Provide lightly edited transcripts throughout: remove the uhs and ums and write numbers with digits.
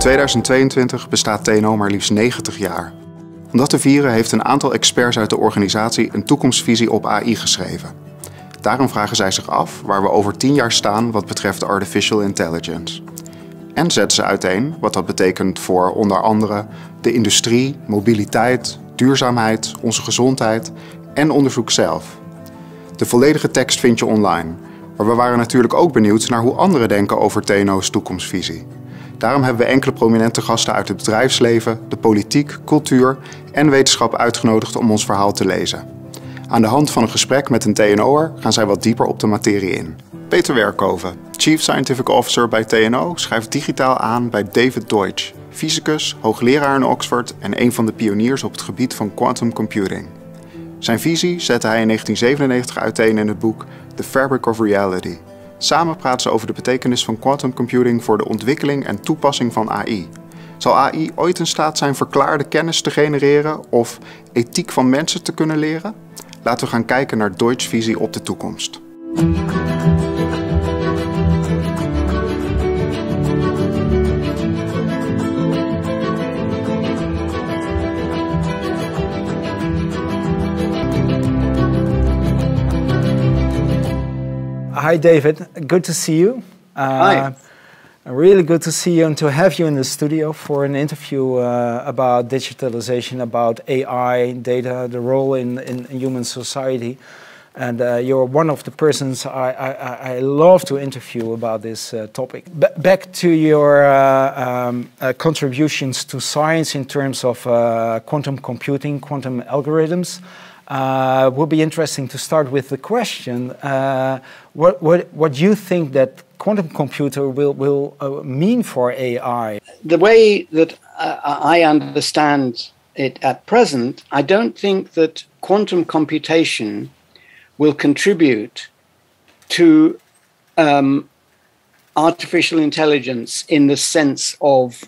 2022 bestaat TNO maar liefst 90 jaar. Om dat te vieren heeft een aantal experts uit de organisatie een toekomstvisie op AI geschreven. Daarom vragen zij zich af waar we over 10 jaar staan wat betreft artificial intelligence. En zetten ze uiteen wat dat betekent voor onder andere de industrie, mobiliteit, duurzaamheid, onze gezondheid en onderzoek zelf. De volledige tekst vind je online, maar we waren natuurlijk ook benieuwd naar hoe anderen denken over TNO's toekomstvisie. Daarom hebben we enkele prominente gasten uit het bedrijfsleven, de politiek, cultuur en wetenschap uitgenodigd om ons verhaal te lezen. Aan de hand van een gesprek met een TNO'er gaan zij wat dieper op de materie in. Peter Werkhoven, Chief Scientific Officer bij TNO, schrijft digitaal aan bij David Deutsch, fysicus, hoogleraar in Oxford en een van de pioniers op het gebied van quantum computing. Zijn visie zette hij in 1997 uiteen in het boek The Fabric of Reality. Samen praten ze over de betekenis van quantum computing voor de ontwikkeling en toepassing van AI. Zal AI ooit in staat zijn verklaarde kennis te genereren of ethiek van mensen te kunnen leren? Laten we gaan kijken naar Deutsch's visie op de toekomst. Hi David, good to see you. Hi. Really good to see you and to have you in the studio for an interview about digitalization, about AI, data, the role in human society. And you're one of the persons I love to interview about this topic. Back to your contributions to science in terms of quantum computing, quantum algorithms. Would be interesting to start with the question, what you think that quantum computer will mean for AI? The way that I understand it at present, I don't think that quantum computation will contribute to artificial intelligence in the sense of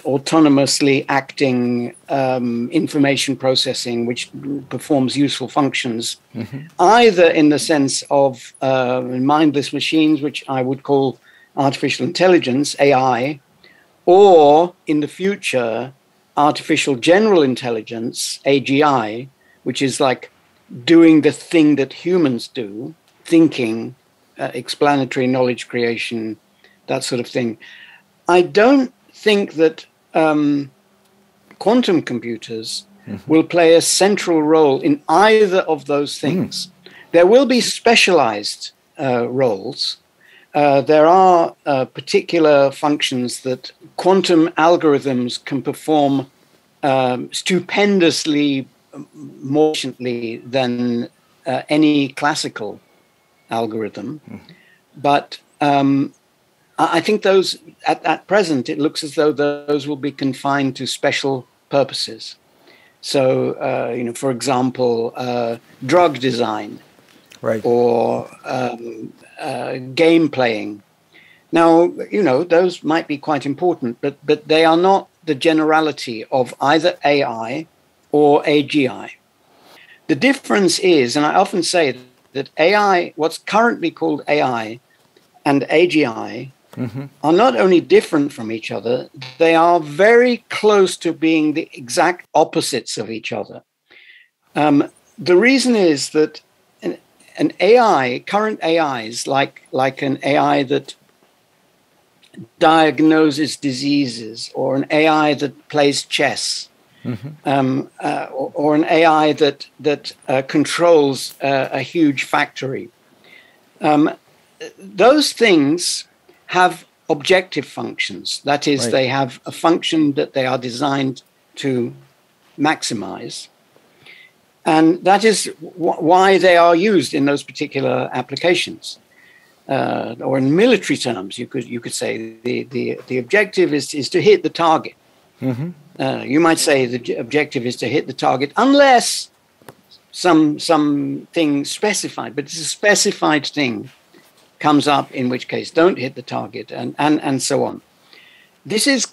autonomously acting information processing, which performs useful functions, either in the sense of mindless machines, which I would call artificial intelligence, AI, or in the future, artificial general intelligence, AGI, which is like doing the thing that humans do, thinking, explanatory knowledge creation, that sort of thing. I don't think that quantum computers will play a central role in either of those things. There will be specialized roles. There are particular functions that quantum algorithms can perform stupendously more efficiently than any classical algorithm. But I think those, at present, it looks as though those will be confined to special purposes. So, for example, drug design, right, or game playing. Now, those might be quite important, but they are not the generality of either AI or AGI. The difference is, and I often say that AI, what's currently called AI and AGI, are not only different from each other, they are very close to being the exact opposites of each other. The reason is that an AI, current AIs, like an AI that diagnoses diseases, or an AI that plays chess, or an AI that controls a huge factory. Those things have objective functions. That is, right, they have a function that they are designed to maximize. And that is why they are used in those particular applications. Or in military terms, you could say the objective is to hit the target. You might say the objective is to hit the target unless something specified, but it's a specified thing comes up, in which case don't hit the target, and so on. This is,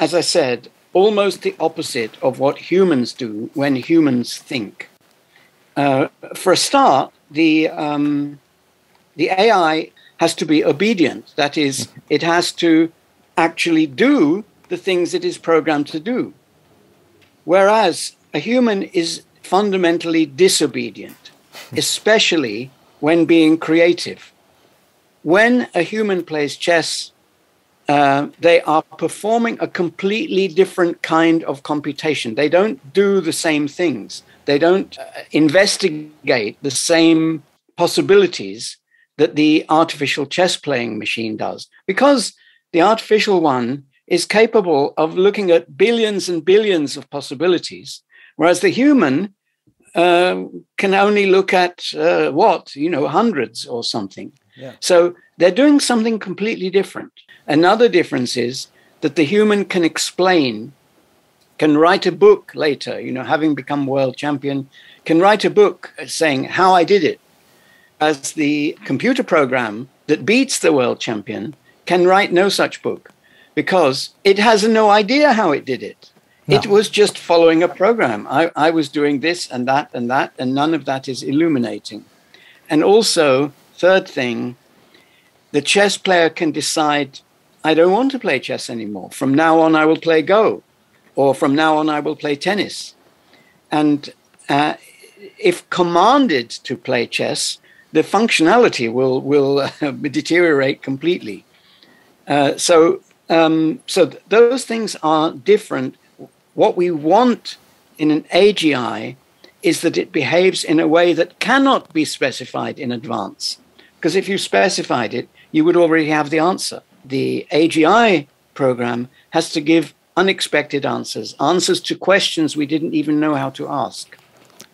as I said, almost the opposite of what humans do when humans think. For a start, the AI has to be obedient. That is, it has to actually do the things it is programmed to do. Whereas a human is fundamentally disobedient, especially when being creative. When a human plays chess, they are performing a completely different kind of computation. They don't do the same things. They don't investigate the same possibilities that the artificial chess playing machine does, because the artificial one is capable of looking at billions and billions of possibilities, whereas the human can only look at hundreds or something. Yeah. So they're doing something completely different. Another difference is that the human can explain, can write a book later, having become world champion, can write a book saying how I did it. As the computer program that beats the world champion can write no such book, because it has no idea how it did it. No. It was just following a program. I was doing this and that, and none of that is illuminating. And also, third thing, the chess player can decide, I don't want to play chess anymore. From now on, I will play Go, or from now on, I will play tennis. And if commanded to play chess, the functionality will deteriorate completely. So those things are different. What we want in an AGI is that it behaves in a way that cannot be specified in advance. Because if you specified it, you would already have the answer. The AGI program has to give unexpected answers to questions we didn't even know how to ask.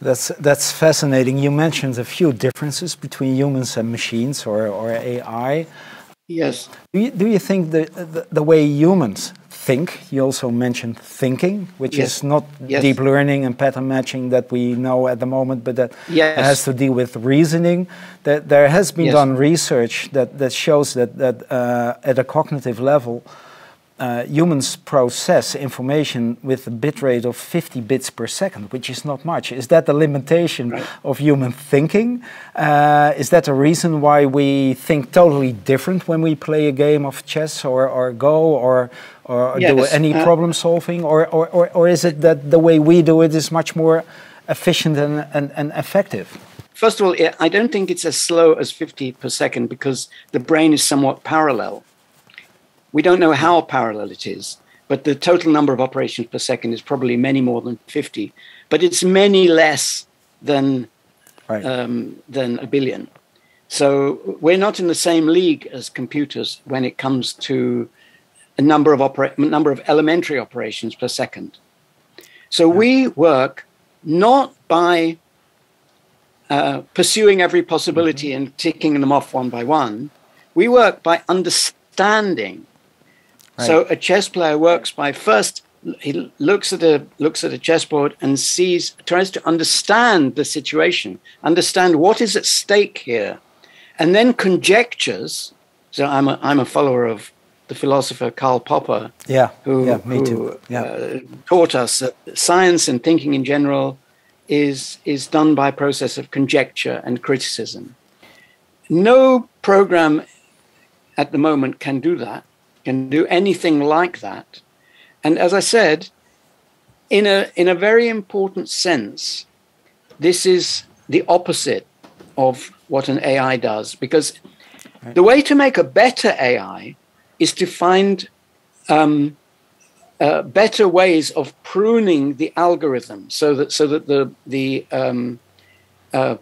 That's fascinating. You mentioned a few differences between humans and machines or AI. Yes. Do you think the way humans think, you also mentioned thinking, which yes. is not yes. deep learning and pattern matching that we know at the moment, but that yes. has to deal with reasoning. That there has been yes. done research that shows that at a cognitive level, humans process information with a bit rate of 50 bits per second, which is not much. Is that the limitation right. of human thinking? Is that a reason why we think totally different when we play a game of chess or Go or yes. do any problem solving? Or is it that the way we do it is much more efficient and effective? First of all, I don't think it's as slow as 50 per second, because the brain is somewhat parallel. We don't know how parallel it is, but the total number of operations per second is probably many more than 50, but it's many less than a billion. So we're not in the same league as computers when it comes to a number of elementary operations per second. So we work not by pursuing every possibility and ticking them off one by one. We work by understanding. Right. So a chess player works by first he looks at a chessboard and tries to understand the situation, understand what is at stake here, and then conjectures. So I'm a follower of the philosopher Karl Popper, who taught us that science and thinking in general is done by a process of conjecture and criticism. No program at the moment can do that, can do anything like that. And as I said, in a very important sense, this is the opposite of what an AI does, because the way to make a better AI is to find better ways of pruning the algorithm so that the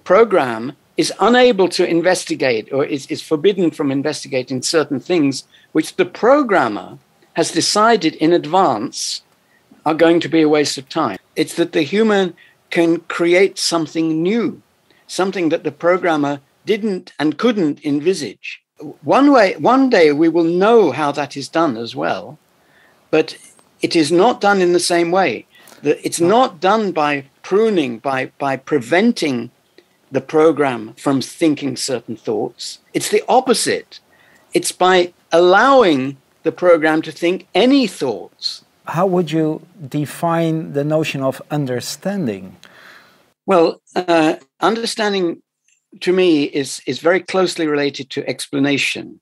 program is unable to investigate, or is forbidden from investigating certain things which the programmer has decided in advance are going to be a waste of time. It's that the human can create something new, something that the programmer didn't and couldn't envisage. One day we will know how that is done as well, but it is not done in the same way. It's not done by pruning, by preventing the program from thinking certain thoughts. It's the opposite. It's by allowing the program to think any thoughts. How would you define the notion of understanding? Well, understanding to me is very closely related to explanation.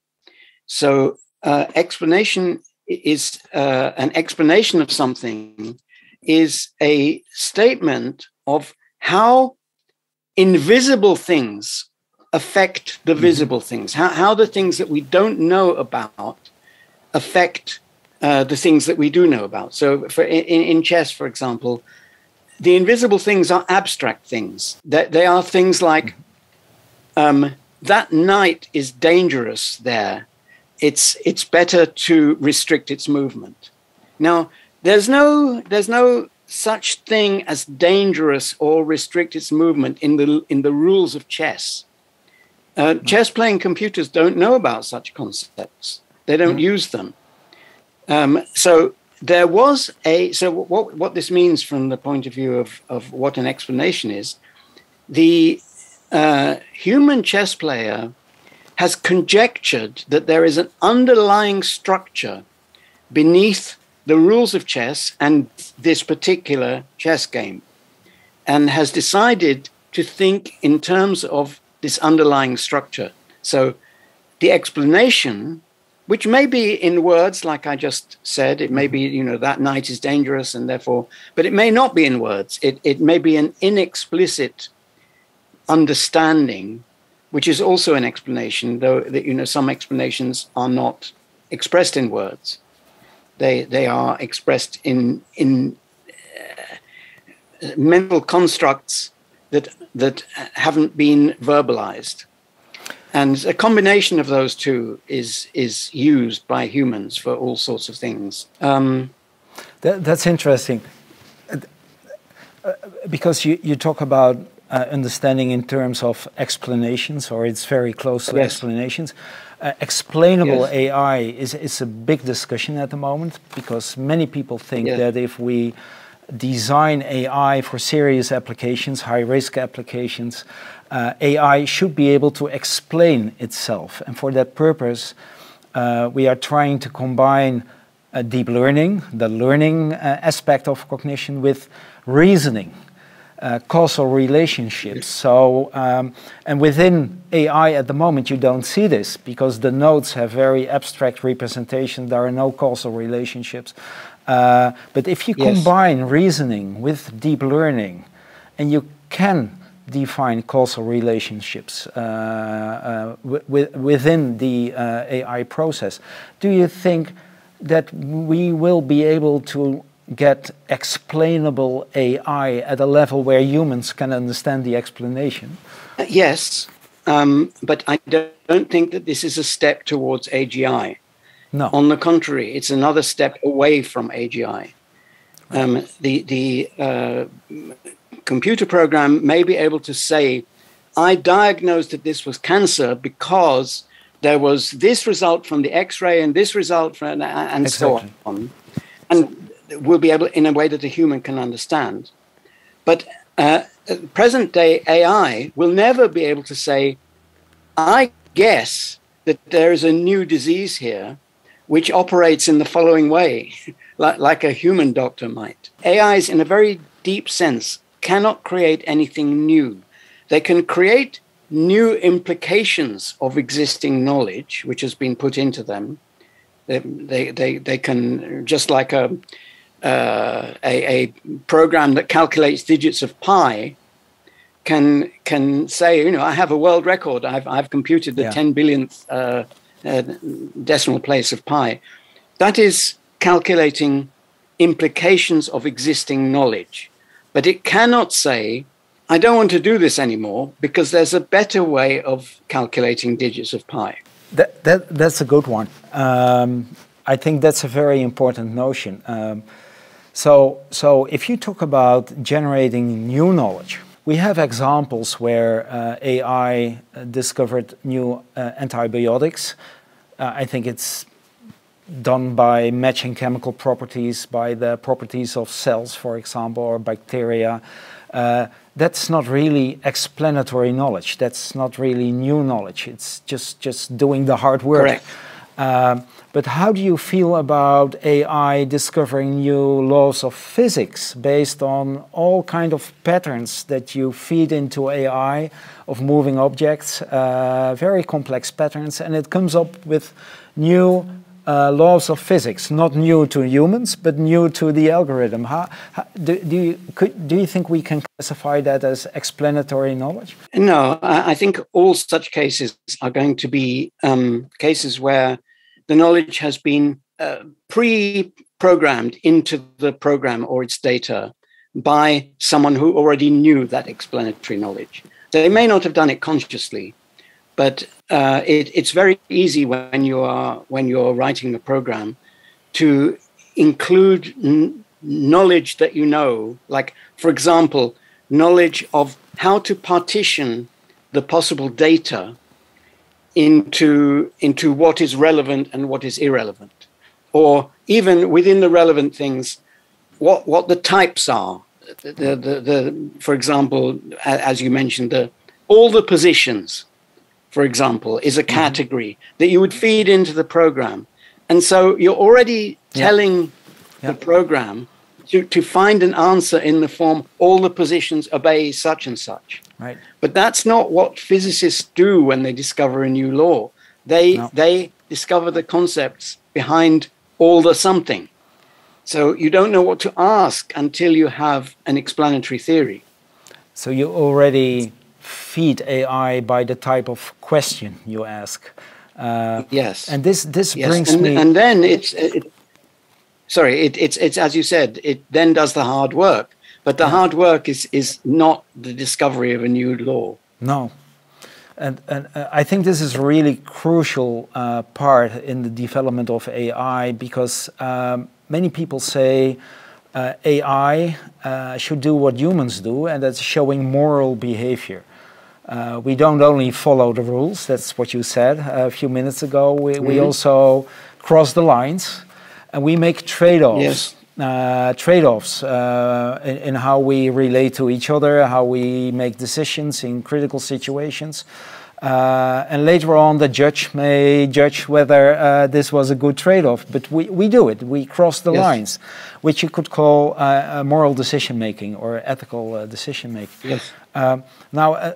So explanation is an explanation of something is a statement of how invisible things affect the visible things, how the things that we don't know about affect the things that we do know about. So in chess, for example, the invisible things are abstract things. They are things like that knight is dangerous there. It's better to restrict its movement. Now, there's no such thing as dangerous or restrict its movement in the rules of chess. Chess playing computers don't know about such concepts. They don't use them. So there was what this means from the point of view of what an explanation is, the human chess player has conjectured that there is an underlying structure beneath the rules of chess and this particular chess game, and has decided to think in terms of this underlying structure. So the explanation, which may be in words, like I just said, it may be, that knight is dangerous and therefore, but it may not be in words. It may be an inexplicit understanding, which is also an explanation, though that, some explanations are not expressed in words. They are expressed in mental constructs that haven't been verbalized. And a combination of those two is used by humans for all sorts of things. That's interesting. Because you talk about understanding in terms of explanations, or it's very close to explanations. Explainable AI is a big discussion at the moment, because many people think that if we design AI for serious applications, high-risk applications, AI should be able to explain itself. And for that purpose, we are trying to combine deep learning, the learning aspect of cognition, with reasoning, causal relationships. So, and within AI at the moment, you don't see this, because the nodes have very abstract representation. There are no causal relationships. But if you combine reasoning with deep learning, and you can define causal relationships within the AI process, do you think that we will be able to get explainable AI at a level where humans can understand the explanation? Yes, but I don't think that this is a step towards AGI. No. On the contrary, it's another step away from AGI. The computer program may be able to say, I diagnosed that this was cancer because there was this result from the X-ray and this result from, and so on. And we'll be able, in a way that a human can understand. But present-day AI will never be able to say, I guess that there is a new disease here which operates in the following way, like a human doctor might. AIs, in a very deep sense, cannot create anything new. They can create new implications of existing knowledge, which has been put into them. They can, just like a program that calculates digits of pi can say, I have a world record. I've computed the 10 billionth decimal place of pi. That is calculating implications of existing knowledge. But it cannot say, I don't want to do this anymore because there's a better way of calculating digits of pi. That's a good one. I think that's a very important notion. So if you talk about generating new knowledge, we have examples where AI discovered new antibiotics. I think it's done by matching chemical properties, by the properties of cells, for example, or bacteria. That's not really explanatory knowledge. That's not really new knowledge. It's just doing the hard work. Correct. But how do you feel about AI discovering new laws of physics based on all kind of patterns that you feed into AI of moving objects, very complex patterns, and it comes up with new laws of physics, not new to humans, but new to the algorithm. Do you think we can classify that as explanatory knowledge? No, I think all such cases are going to be cases where the knowledge has been pre-programmed into the program or its data by someone who already knew that explanatory knowledge. They may not have done it consciously, but it's very easy when you're writing a program to include knowledge that you know, like, for example, knowledge of how to partition the possible data into what is relevant and what is irrelevant, or even within the relevant things, what the types are. For example, as you mentioned, all the positions, for example, is a category that you would feed into the program, and so you're already telling the program to find an answer in the form all the positions obey such and such. Right. But that's not what physicists do when they discover a new law. They discover the concepts behind all the something. So you don't know what to ask until you have an explanatory theory. So you already feed AI by the type of question you ask. Yes. And this brings me... And then it's as you said, it then does the hard work. But the hard work is not the discovery of a new law. No. And I think this is a really crucial part in the development of AI, because many people say AI should do what humans do, and that's showing moral behavior. We don't only follow the rules, that's what you said a few minutes ago, we also cross the lines, and we make trade-offs. Yes. Trade-offs in how we relate to each other, how we make decisions in critical situations. And later on, the judge may judge whether this was a good trade-off. But we do it. We cross the lines, which you could call moral decision-making or ethical decision-making. Yes. Now, a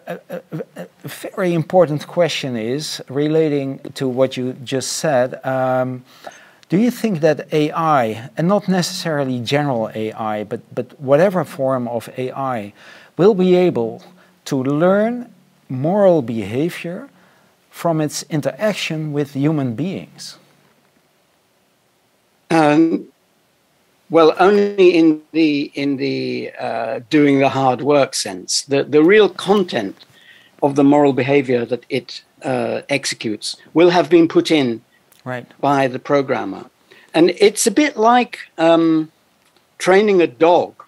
very important question is relating to what you just said. Do you think that AI, and not necessarily general AI, but whatever form of AI, will be able to learn moral behavior from its interaction with human beings? Well, only in the doing the hard work sense. The real content of the moral behavior that it executes will have been put in by the programmer. And it's a bit like training a dog.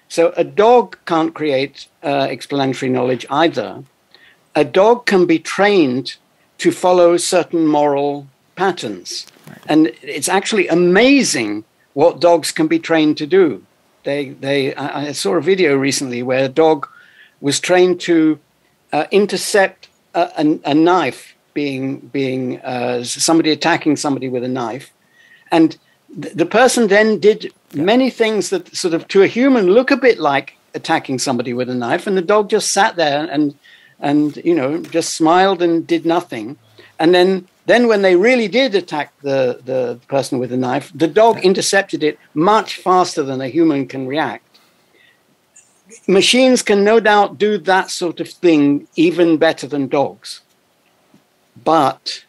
So a dog can't create explanatory knowledge either. A dog can be trained to follow certain moral patterns. And it's actually amazing what dogs can be trained to do. I saw a video recently where a dog was trained to intercept a knife being somebody attacking somebody with a knife, and the person then did many things that sort of to a human look a bit like attacking somebody with a knife, and the dog just sat there and just smiled and did nothing. And then when they really did attack the person with the knife, the dog intercepted it much faster than a human can react. Machines can no doubt do that sort of thing even better than dogs. But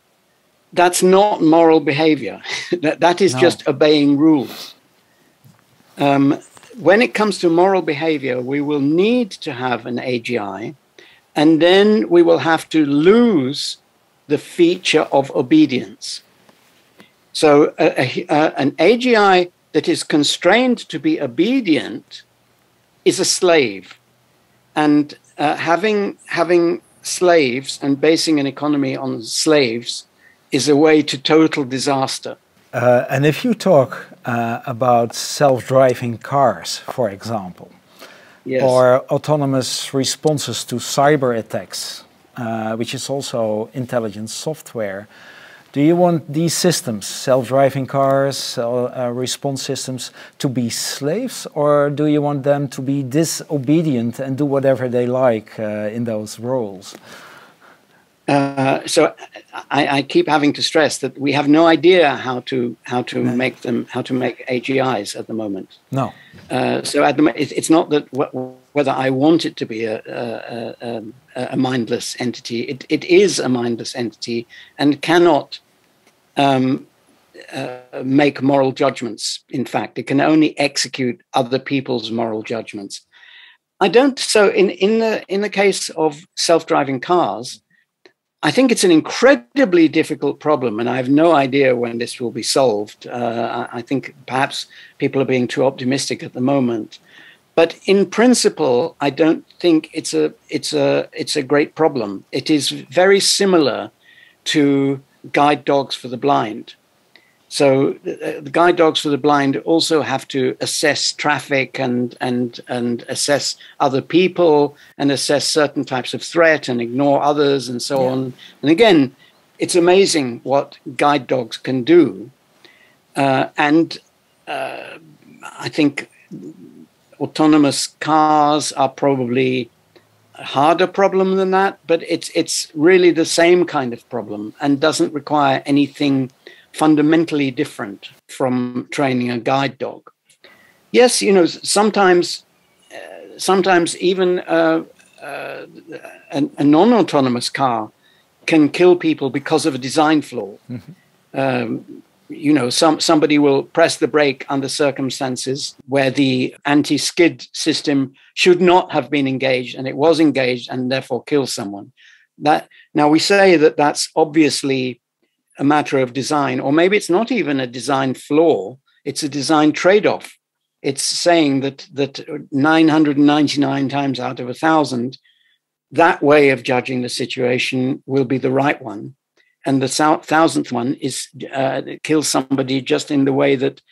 that's not moral behavior. that is just obeying rules. When it comes to moral behavior, we will need to have an AGI, and then we will have to lose the feature of obedience. So an AGI that is constrained to be obedient is a slave. And having slaves and basing an economy on slaves is a way to total disaster. And if you talk about self-driving cars, for example, or autonomous responses to cyber attacks, which is also intelligent software, do you want these systems, self-driving cars, response systems, to be slaves, or do you want them to be disobedient and do whatever they like in those roles? So I keep having to stress that we have no idea how to make AGIs at the moment. No. So at the it's not that whether I want it to be a mindless entity. It is a mindless entity and cannot make moral judgments. In fact, it can only execute other people's moral judgments. I don't. So in the case of self-driving cars, I think it's an incredibly difficult problem, and I have no idea when this will be solved. I think perhaps people are being too optimistic at the moment. But in principle, I don't think it's a great problem. It is very similar to guide dogs for the blind. So the guide dogs for the blind also have to assess traffic and assess other people and assess certain types of threat and ignore others and so on. And again, it's amazing what guide dogs can do. I think autonomous cars are probably a harder problem than that, but it's really the same kind of problem and doesn't require anything fundamentally different from training a guide dog. Yes, you know, sometimes even a non-autonomous car can kill people because of a design flaw. Mm-hmm. You know, somebody will press the brake under circumstances where the anti-skid system should not have been engaged, and it was engaged, and therefore kill someone. Now we say that that's obviously a matter of design, or maybe it's not even a design flaw, it's a design trade-off. It's saying that 999 times out of 1,000, that way of judging the situation will be the right one. And the 1,000th one is kill somebody just in the way that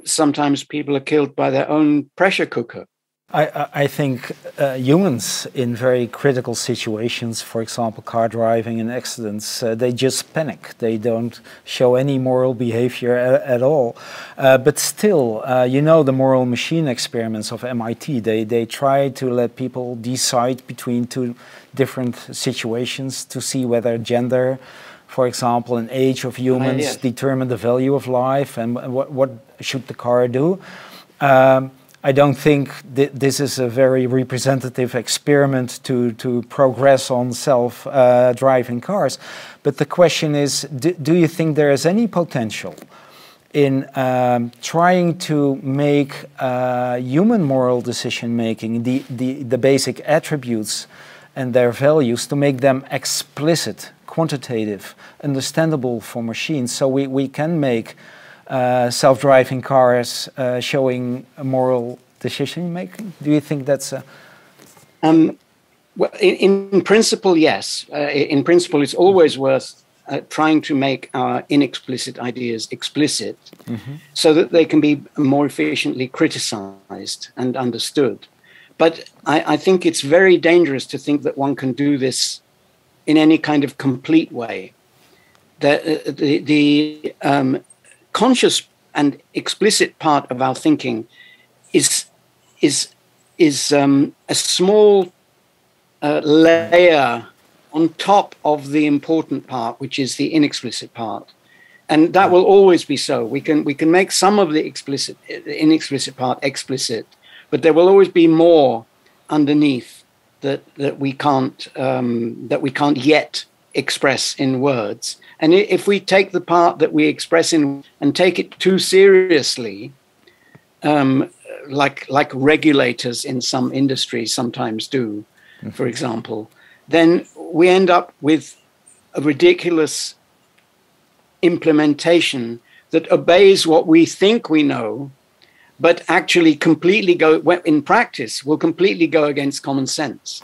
sometimes people are killed by their own pressure cooker. I think humans in very critical situations, for example, car driving and accidents, they just panic. They don't show any moral behavior at all. But still, you know, the moral machine experiments of MIT, they try to let people decide between two different situations to see whether gender, for example, and age of humans determine the value of life and what should the car do. I don't think this is a very representative experiment to progress on self-driving cars. But the question is, do you think there is any potential in trying to make human moral decision-making, the basic attributes and their values, to make them explicit, quantitative, understandable for machines, so we can make self-driving cars showing a moral decision-making? Do you think that's a... Well, in principle, yes. In principle, it's always worth trying to make our inexplicit ideas explicit, mm-hmm. so that they can be more efficiently criticized and understood. But I think it's very dangerous to think that one can do this in any kind of complete way. The conscious and explicit part of our thinking is a small layer on top of the important part, which is the inexplicit part, and that will always be so. We can make some of the inexplicit part explicit, but there will always be more underneath that we can't yet express in words. And if we take the part that we express in and take it too seriously, like regulators in some industries sometimes do, mm-hmm. for example, then we end up with a ridiculous implementation that obeys what we think we know, but actually in practice will completely go against common sense.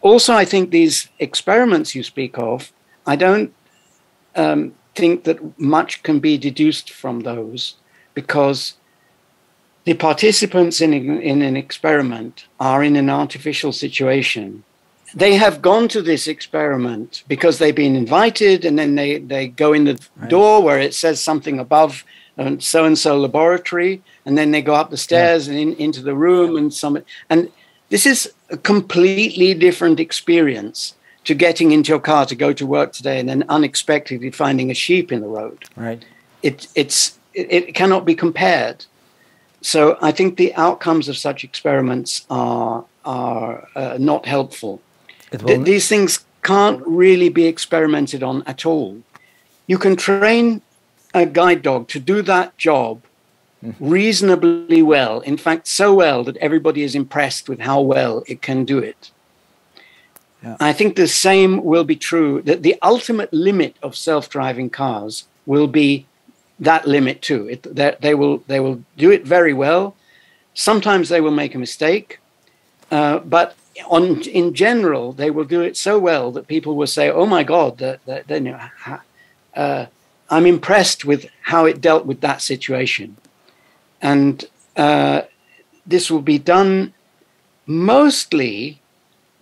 Also, I think these experiments you speak of, I don't think that much can be deduced from those, because the participants in an experiment are in an artificial situation. They have gone to this experiment because they've been invited, and then they go in the door where it says something above so-and-so laboratory, and then they go up the stairs and into the room, and this is a completely different experience to getting into your car to go to work today and then unexpectedly finding a sheep in the road. Right. It cannot be compared. So I think the outcomes of such experiments are not helpful. These things can't really be experimented on at all. You can train a guide dog to do that job reasonably well. In fact, so well that everybody is impressed with how well it can do it. Yeah. I think the same will be true, that the ultimate limit of self-driving cars will be that limit too. They will do it very well. Sometimes they will make a mistake, but in general, they will do it so well that people will say, "Oh my God, I'm impressed with how it dealt with that situation." And this will be done mostly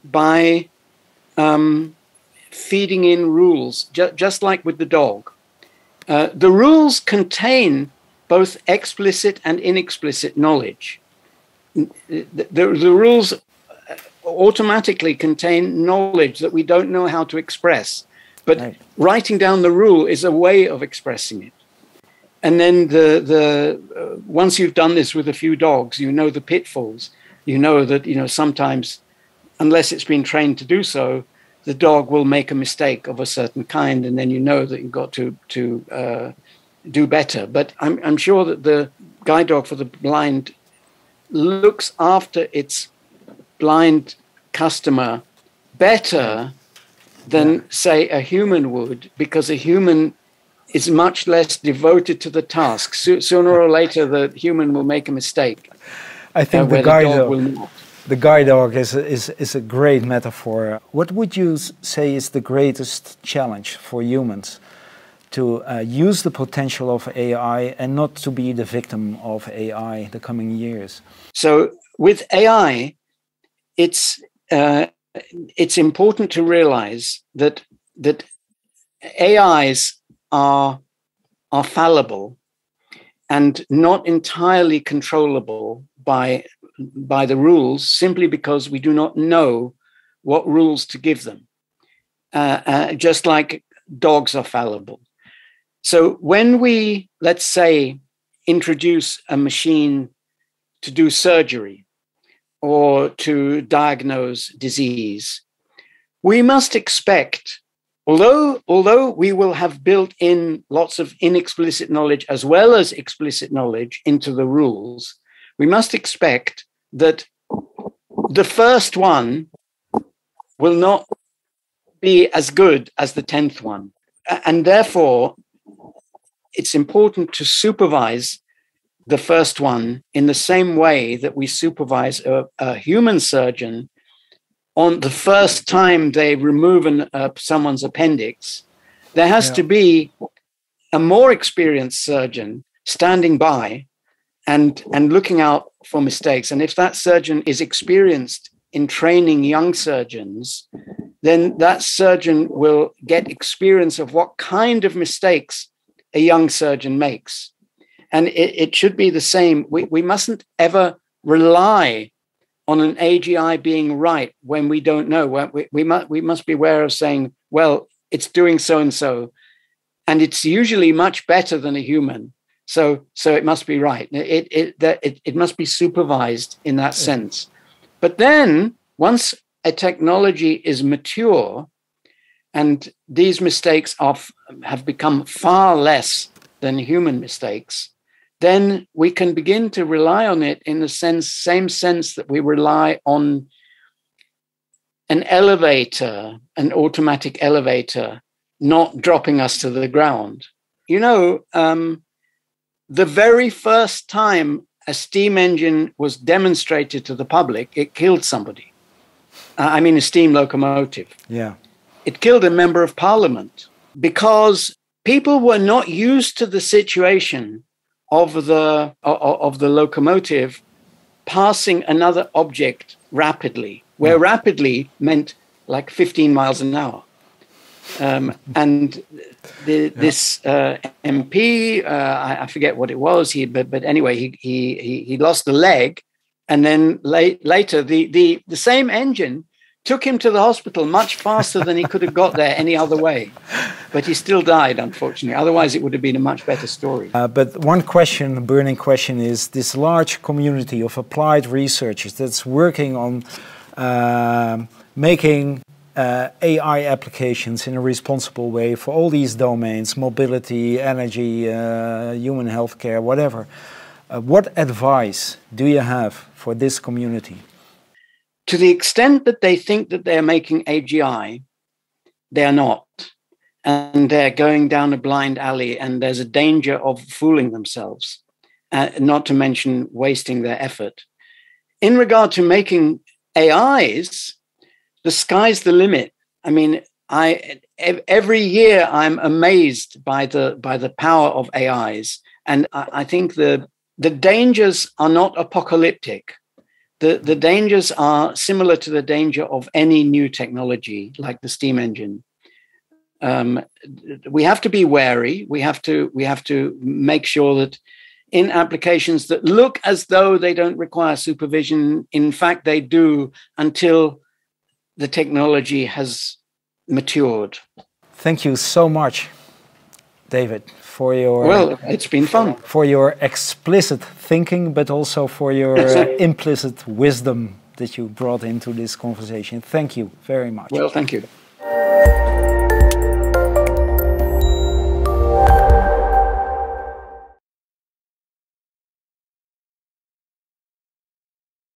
by feeding in rules, just like with the dog. The rules contain both explicit and inexplicit knowledge. The rules automatically contain knowledge that we don't know how to express, but right. Writing down the rule is a way of expressing it. And then once you've done this with a few dogs, you know the pitfalls. You know that sometimes, unless it's been trained to do so, the dog will make a mistake of a certain kind, and then you know that you've got to do better. But I'm sure that the guide dog for the blind looks after its blind customer better than, say, a human would, because a human is much less devoted to the task. Sooner or later, the human will make a mistake. I think the guide dog is a great metaphor. What would you say is the greatest challenge for humans to use the potential of AI and not to be the victim of AI the coming years? So with AI, it's important to realize that AIs are fallible and not entirely controllable by the rules, simply because we do not know what rules to give them, just like dogs are fallible. So when we, let's say, introduce a machine to do surgery or to diagnose disease, we must expect, although we will have built in lots of inexplicit knowledge as well as explicit knowledge into the rules, we must expect that the first one will not be as good as the 10th one. And therefore, it's important to supervise the first one in the same way that we supervise a human surgeon on the first time they remove someone's appendix. There has to be a more experienced surgeon standing by and looking out for mistakes. And if that surgeon is experienced in training young surgeons, then that surgeon will get experience of what kind of mistakes a young surgeon makes. And it should be the same. We mustn't ever rely on an AGI being right when we don't know. We must be aware of saying, well, it's doing so and so, and it's usually much better than a human. So it must be right. It must be supervised in that sense. But then once a technology is mature and these mistakes have become far less than human mistakes, then we can begin to rely on it in the same sense that we rely on an elevator, an automatic elevator, not dropping us to the ground. The very first time a steam engine was demonstrated to the public, it killed somebody. A steam locomotive. Yeah. It killed a member of parliament because people were not used to the situation of the locomotive passing another object rapidly, where rapidly meant like 15 miles an hour. And this MP, I forget what it was, but anyway, he lost a leg, and then later the same engine took him to the hospital much faster than he could have got there any other way. But he still died, unfortunately. Otherwise, it would have been a much better story. But one question, a burning question, is this large community of applied researchers that's working on making AI applications in a responsible way for all these domains, mobility, energy, human healthcare, whatever. What advice do you have for this community? To the extent that they think that they're making AGI, they're not. And they're going down a blind alley, and there's a danger of fooling themselves, not to mention wasting their effort. In regard to making AIs, the sky's the limit. I mean, every year I'm amazed by the power of AIs. And I think the dangers are not apocalyptic. The dangers are similar to the danger of any new technology, like the steam engine. We have to be wary. We have to make sure that in applications that look as though they don't require supervision, in fact, they do until the technology has matured. Thank you so much, David, for your... Well, it's been fun. For your explicit thinking, but also for your implicit wisdom that you brought into this conversation. Thank you very much. Well, thank you.